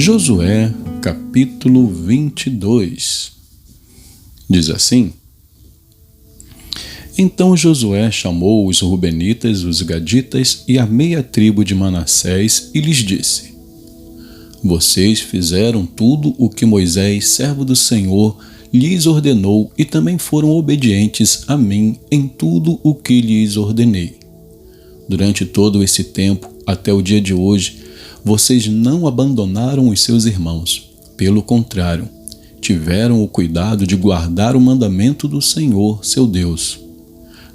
Josué, capítulo 22. Diz assim: Então Josué chamou os Rubenitas, os Gaditas e a meia tribo de Manassés e lhes disse: Vocês fizeram tudo o que Moisés, servo do Senhor, lhes ordenou e também foram obedientes a mim em tudo o que lhes ordenei. Durante todo esse tempo, até o dia de hoje, vocês não abandonaram os seus irmãos. Pelo contrário, tiveram o cuidado de guardar o mandamento do Senhor, seu Deus.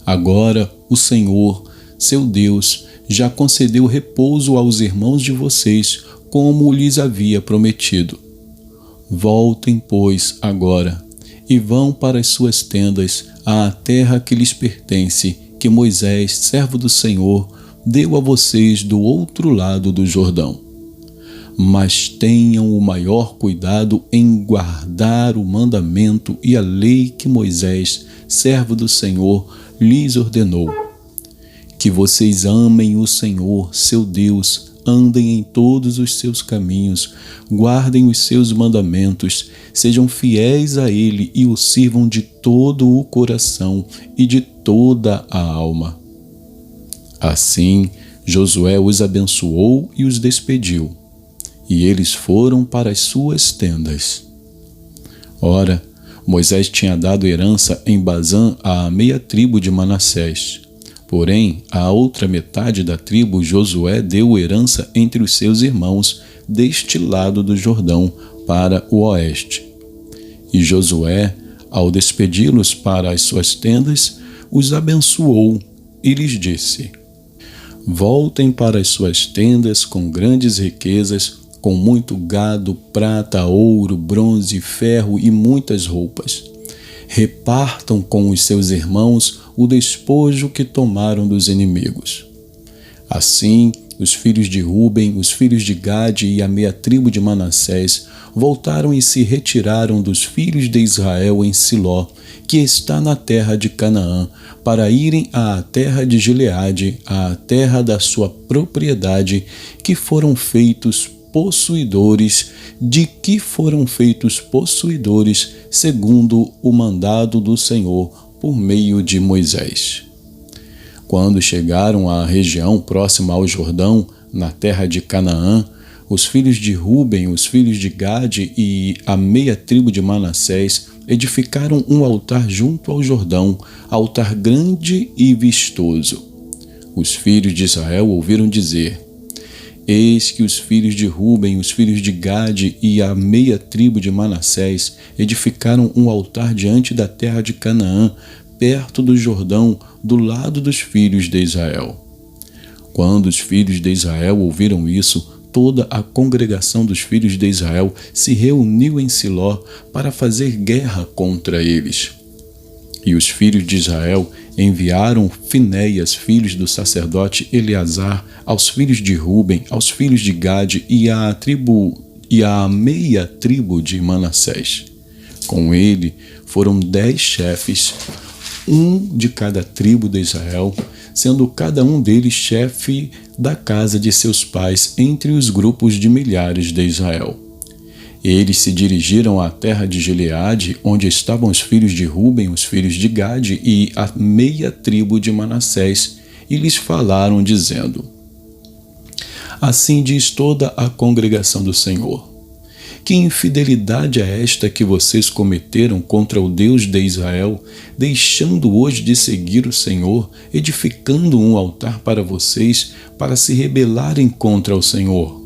Agora, o Senhor, seu Deus, já concedeu repouso aos irmãos de vocês, como lhes havia prometido. Voltem, pois, agora, e vão para as suas tendas, à terra que lhes pertence, que Moisés, servo do Senhor, deu a vocês do outro lado do Jordão. Mas tenham o maior cuidado em guardar o mandamento e a lei que Moisés, servo do Senhor, lhes ordenou. Que vocês amem o Senhor, seu Deus, andem em todos os seus caminhos, guardem os seus mandamentos, sejam fiéis a Ele e o sirvam de todo o coração e de toda a alma. Assim, Josué os abençoou e os despediu, e eles foram para as suas tendas. Ora, Moisés tinha dado herança em Bazã à meia tribo de Manassés. Porém, à outra metade da tribo Josué deu herança entre os seus irmãos deste lado do Jordão para o oeste. E Josué, ao despedi-los para as suas tendas, os abençoou e lhes disse: Voltem para as suas tendas com grandes riquezas, com muito gado, prata, ouro, bronze, ferro e muitas roupas. Repartam com os seus irmãos o despojo que tomaram dos inimigos. Assim, os filhos de Ruben, os filhos de Gade e a meia tribo de Manassés voltaram e se retiraram dos filhos de Israel em Siló, que está na terra de Canaã, para irem à terra de Gileade, à terra da sua propriedade, que foram feitos possuidores, segundo o mandado do Senhor por meio de Moisés. Quando chegaram à região próxima ao Jordão, na terra de Canaã, os filhos de Ruben, os filhos de Gade e a meia tribo de Manassés edificaram um altar junto ao Jordão, altar grande e vistoso. Os filhos de Israel ouviram dizer: Eis que os filhos de Ruben, os filhos de Gade e a meia tribo de Manassés edificaram um altar diante da terra de Canaã, perto do Jordão, do lado dos filhos de Israel. Quando os filhos de Israel ouviram isso, toda a congregação dos filhos de Israel se reuniu em Siló para fazer guerra contra eles. E os filhos de Israel enviaram Finéias, filhos do sacerdote Eleazar, aos filhos de Ruben, aos filhos de Gade e à meia tribo de Manassés. Com ele foram 10 chefes, um de cada tribo de Israel, sendo cada um deles chefe da casa de seus pais entre os grupos de milhares de Israel. Eles se dirigiram à terra de Gileade, onde estavam os filhos de Ruben, os filhos de Gade e a meia tribo de Manassés, e lhes falaram, dizendo: Assim diz toda a congregação do Senhor: Que infidelidade é esta que vocês cometeram contra o Deus de Israel, deixando hoje de seguir o Senhor, edificando um altar para vocês, para se rebelarem contra o Senhor?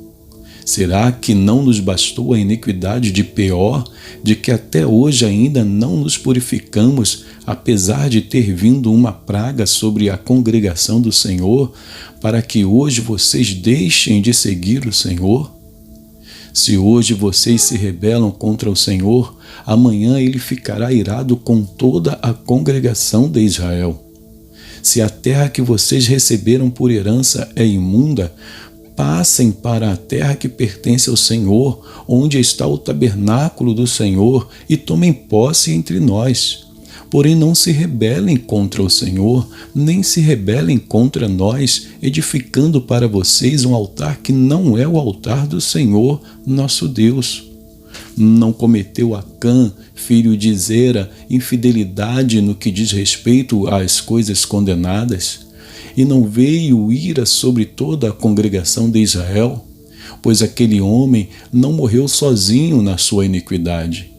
Será que não nos bastou a iniquidade de Peor, de que até hoje ainda não nos purificamos, apesar de ter vindo uma praga sobre a congregação do Senhor, para que hoje vocês deixem de seguir o Senhor? Se hoje vocês se rebelam contra o Senhor, amanhã ele ficará irado com toda a congregação de Israel. Se a terra que vocês receberam por herança é imunda, passem para a terra que pertence ao Senhor, onde está o tabernáculo do Senhor, e tomem posse entre nós. Porém, não se rebelem contra o Senhor, nem se rebelem contra nós, edificando para vocês um altar que não é o altar do Senhor, nosso Deus. Não cometeu Acã, filho de Zera, infidelidade no que diz respeito às coisas condenadas? E não veio ira sobre toda a congregação de Israel? Pois aquele homem não morreu sozinho na sua iniquidade.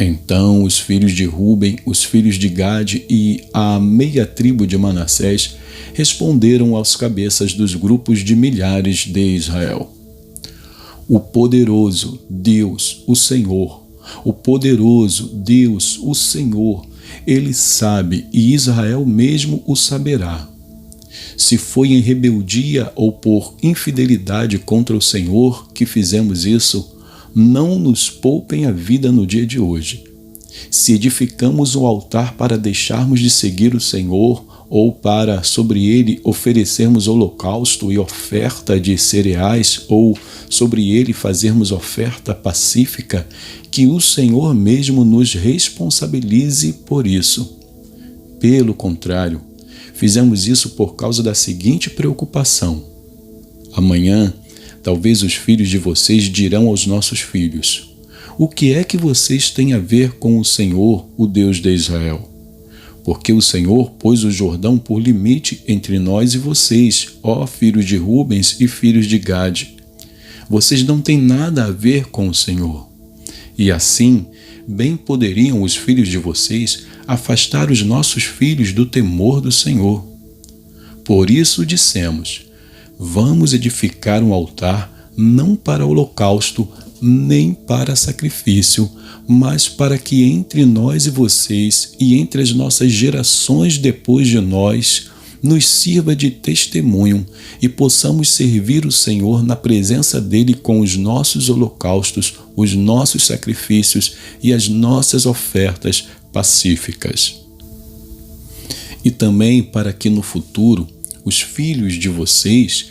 Então os filhos de Ruben, os filhos de Gade e a meia tribo de Manassés responderam aos cabeças dos grupos de milhares de Israel: o poderoso Deus, o Senhor, o poderoso Deus, o Senhor, Ele sabe e Israel mesmo o saberá. Se foi em rebeldia ou por infidelidade contra o Senhor que fizemos isso, não nos poupem a vida no dia de hoje. Se edificamos um altar para deixarmos de seguir o Senhor, ou para sobre ele oferecermos holocausto e oferta de cereais, ou sobre ele fazermos oferta pacífica, que o Senhor mesmo nos responsabilize por isso. Pelo contrário, fizemos isso por causa da seguinte preocupação: amanhã, talvez os filhos de vocês dirão aos nossos filhos: o que é que vocês têm a ver com o Senhor, o Deus de Israel? Porque o Senhor pôs o Jordão por limite entre nós e vocês, ó filhos de Rubens e filhos de Gade. Vocês não têm nada a ver com o Senhor. E assim, bem poderiam os filhos de vocês afastar os nossos filhos do temor do Senhor. Por isso dissemos: vamos edificar um altar não para holocausto, nem para sacrifício, mas para que entre nós e vocês e entre as nossas gerações depois de nós, nos sirva de testemunho e possamos servir o Senhor na presença dele com os nossos holocaustos, os nossos sacrifícios e as nossas ofertas pacíficas. E também para que no futuro os filhos de vocês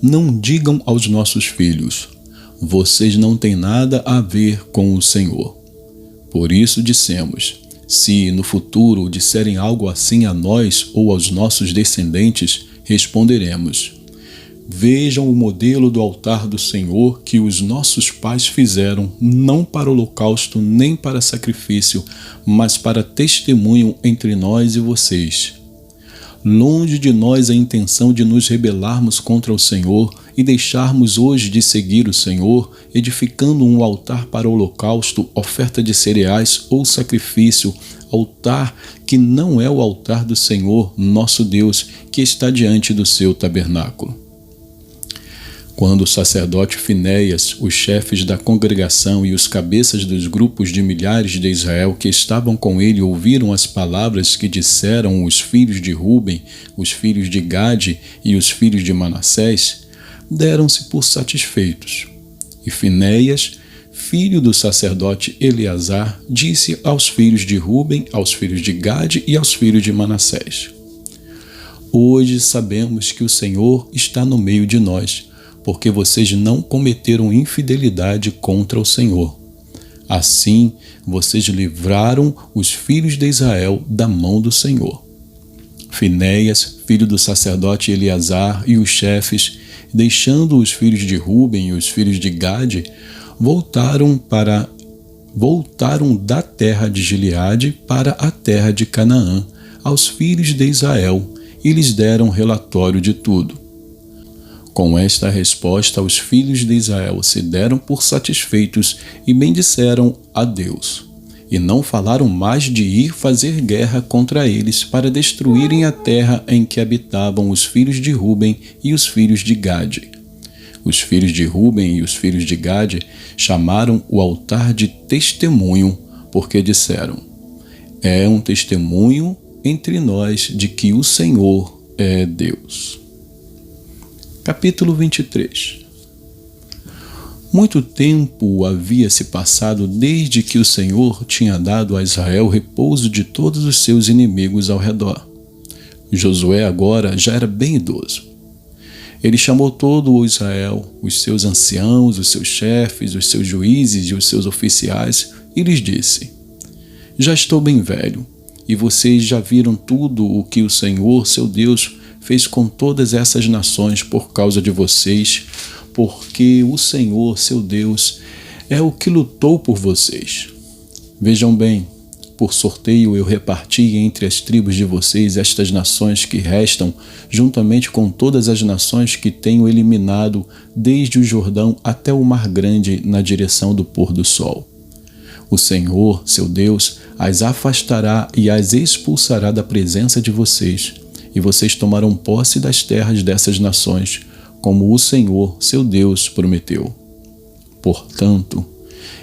não digam aos nossos filhos: vocês não têm nada a ver com o Senhor. Por isso dissemos: se no futuro disserem algo assim a nós ou aos nossos descendentes, responderemos: vejam o modelo do altar do Senhor que os nossos pais fizeram, não para holocausto nem para sacrifício, mas para testemunho entre nós e vocês. Longe de nós a intenção de nos rebelarmos contra o Senhor e deixarmos hoje de seguir o Senhor, edificando um altar para holocausto, oferta de cereais ou sacrifício, altar que não é o altar do Senhor, nosso Deus, que está diante do seu tabernáculo. Quando o sacerdote Finéias, os chefes da congregação e os cabeças dos grupos de milhares de Israel que estavam com ele ouviram as palavras que disseram os filhos de Ruben, os filhos de Gade e os filhos de Manassés, deram-se por satisfeitos. E Finéias, filho do sacerdote Eleazar, disse aos filhos de Ruben, aos filhos de Gade e aos filhos de Manassés: hoje sabemos que o Senhor está no meio de nós, porque vocês não cometeram infidelidade contra o Senhor. Assim, vocês livraram os filhos de Israel da mão do Senhor. Finéias, filho do sacerdote Eleazar, e os chefes, deixando os filhos de Ruben e os filhos de Gade, voltaram da terra de Gileade para a terra de Canaã, aos filhos de Israel, e lhes deram relatório de tudo. Com esta resposta, os filhos de Israel se deram por satisfeitos e bendisseram a Deus. E não falaram mais de ir fazer guerra contra eles para destruírem a terra em que habitavam os filhos de Ruben e os filhos de Gade. Os filhos de Ruben e os filhos de Gade chamaram o altar de testemunho, porque disseram: é um testemunho entre nós de que o Senhor é Deus. Capítulo 23. Muito tempo havia se passado desde que o Senhor tinha dado a Israel repouso de todos os seus inimigos ao redor. Josué agora já era bem idoso. Ele chamou todo o Israel, os seus anciãos, os seus chefes, os seus juízes e os seus oficiais, e lhes disse: Já estou bem velho, e vocês já viram tudo o que o Senhor, seu Deus, fez com todas essas nações por causa de vocês, porque o Senhor, seu Deus, é o que lutou por vocês. Vejam bem, por sorteio eu reparti entre as tribos de vocês estas nações que restam, juntamente com todas as nações que tenho eliminado desde o Jordão até o Mar Grande na direção do pôr do sol. O Senhor, seu Deus, as afastará e as expulsará da presença de vocês, e vocês tomarão posse das terras dessas nações, como o Senhor, seu Deus, prometeu. Portanto,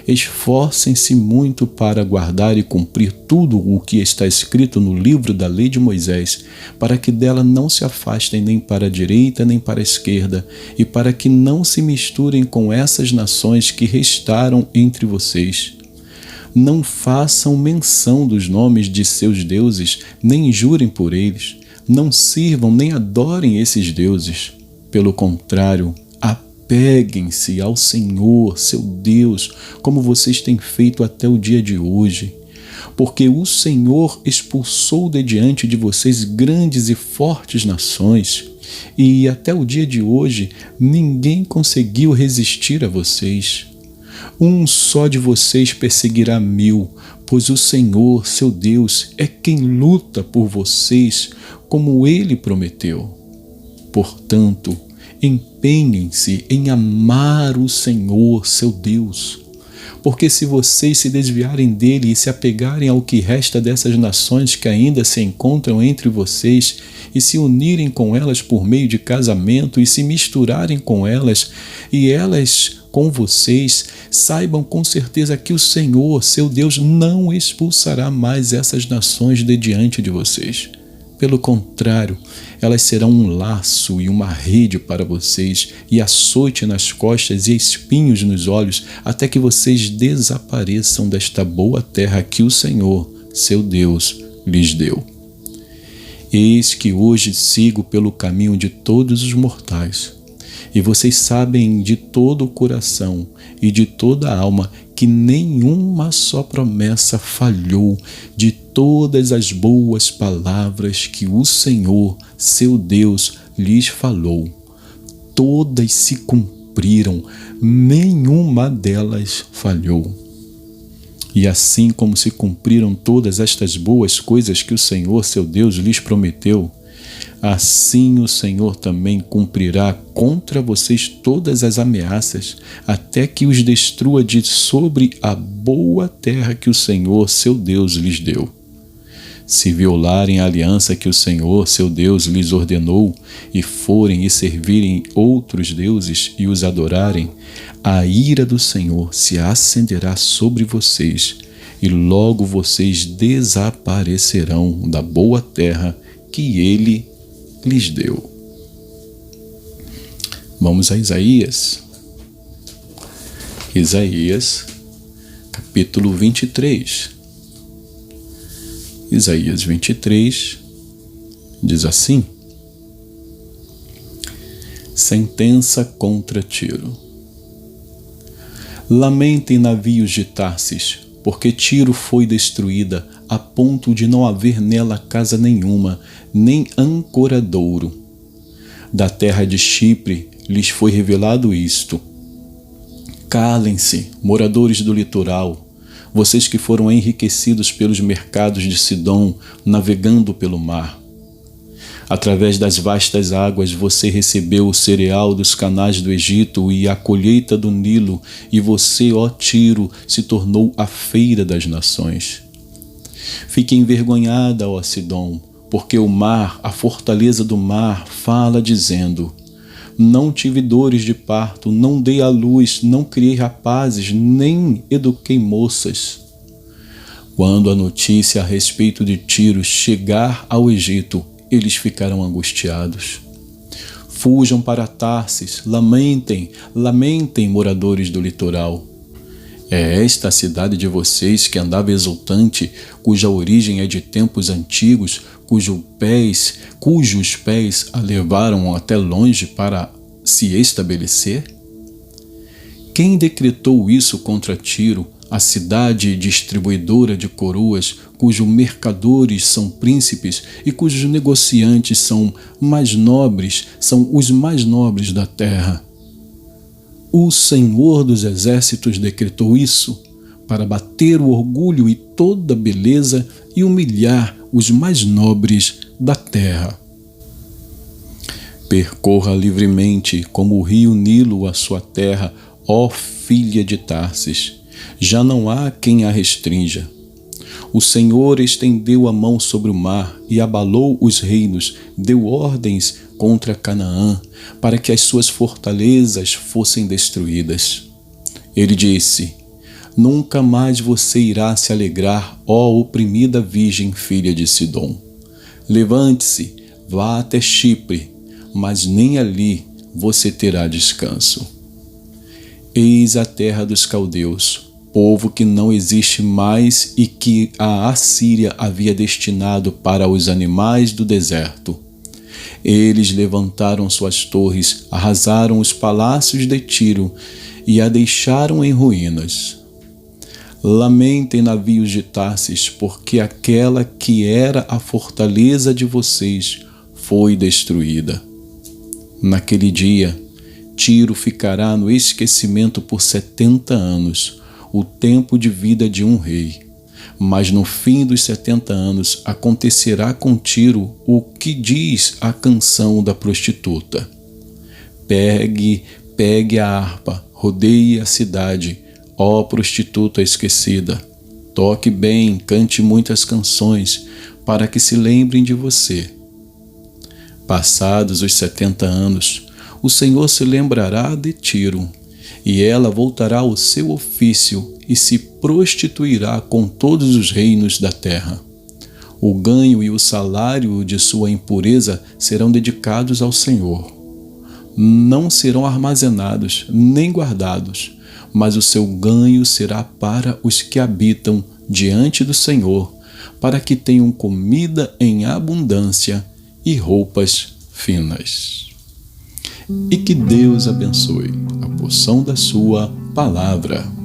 esforcem-se muito para guardar e cumprir tudo o que está escrito no livro da lei de Moisés, para que dela não se afastem nem para a direita nem para a esquerda, e para que não se misturem com essas nações que restaram entre vocês. Não façam menção dos nomes de seus deuses, nem jurem por eles. Não sirvam nem adorem esses deuses. Pelo contrário, apeguem-se ao Senhor, seu Deus, como vocês têm feito até o dia de hoje. Porque o Senhor expulsou de diante de vocês grandes e fortes nações, e até o dia de hoje ninguém conseguiu resistir a vocês. Um só de vocês perseguirá 1000, pois o Senhor, seu Deus, é quem luta por vocês, como Ele prometeu. Portanto, empenhem-se em amar o Senhor, seu Deus, porque se vocês se desviarem dele e se apegarem ao que resta dessas nações que ainda se encontram entre vocês e se unirem com elas por meio de casamento e se misturarem com elas e elas com vocês, saibam com certeza que o Senhor, seu Deus, não expulsará mais essas nações de diante de vocês. Pelo contrário, elas serão um laço e uma rede para vocês, e açoite nas costas e espinhos nos olhos, até que vocês desapareçam desta boa terra que o Senhor, seu Deus, lhes deu. Eis que hoje sigo pelo caminho de todos os mortais, e vocês sabem de todo o coração e de toda a alma que nenhuma só promessa falhou de todas as boas palavras que o Senhor, seu Deus, lhes falou. Todas se cumpriram, nenhuma delas falhou. E assim como se cumpriram todas estas boas coisas que o Senhor, seu Deus, lhes prometeu, assim o Senhor também cumprirá contra vocês todas as ameaças, até que os destrua de sobre a boa terra que o Senhor, seu Deus, lhes deu. Se violarem a aliança que o Senhor, seu Deus, lhes ordenou, e forem e servirem outros deuses e os adorarem, a ira do Senhor se acenderá sobre vocês, e logo vocês desaparecerão da boa terra que ele lhes deu. Vamos a Isaías. Isaías, capítulo 23. Isaías 23 diz assim: sentença contra Tiro. Lamentem navios de Tarsis, porque Tiro foi destruída a ponto de não haver nela casa nenhuma, nem ancoradouro. Da terra de Chipre lhes foi revelado isto. Calem-se, moradores do litoral, vocês que foram enriquecidos pelos mercados de Sidom, navegando pelo mar. Através das vastas águas você recebeu o cereal dos canais do Egito e a colheita do Nilo, e você, ó Tiro, se tornou a feira das nações. Fique envergonhada, ó Sidom, porque o mar, a fortaleza do mar, fala dizendo: não tive dores de parto, não dei à luz, não criei rapazes, nem eduquei moças. Quando a notícia a respeito de Tiro chegar ao Egito, eles ficarão angustiados. Fujam para Tarsis, lamentem, lamentem, moradores do litoral. É esta a cidade de vocês que andava exultante, cuja origem é de tempos antigos, cujos pés a levaram até longe para se estabelecer? Quem decretou isso contra Tiro, a cidade distribuidora de coroas, cujos mercadores são príncipes e cujos negociantes são os mais nobres da terra. O Senhor dos Exércitos decretou isso para bater o orgulho e toda beleza e humilhar os mais nobres da terra. Percorra livremente como o rio Nilo a sua terra, ó filha de Tarsis. Já não há quem a restrinja. O Senhor estendeu a mão sobre o mar e abalou os reinos, deu ordens contra Canaã, para que as suas fortalezas fossem destruídas. Ele disse: nunca mais você irá se alegrar, ó oprimida virgem filha de Sidom. Levante-se, vá até Chipre, mas nem ali você terá descanso. Eis a terra dos caldeus, povo que não existe mais e que a Assíria havia destinado para os animais do deserto. Eles levantaram suas torres, arrasaram os palácios de Tiro e a deixaram em ruínas. Lamentem, navios de Tarsis, porque aquela que era a fortaleza de vocês foi destruída. Naquele dia, Tiro ficará no esquecimento por 70 anos, o tempo de vida de um rei. Mas no fim dos 70 anos acontecerá com Tiro o que diz a canção da prostituta. Pegue a harpa, rodeie a cidade, ó prostituta esquecida. Toque bem, cante muitas canções, para que se lembrem de você. Passados os 70 anos, o Senhor se lembrará de Tiro, e ela voltará ao seu ofício e se prostituirá com todos os reinos da terra. O ganho e o salário de sua impureza serão dedicados ao Senhor. Não serão armazenados nem guardados, mas o seu ganho será para os que habitam diante do Senhor, para que tenham comida em abundância e roupas finas. E que Deus abençoe a porção da sua palavra.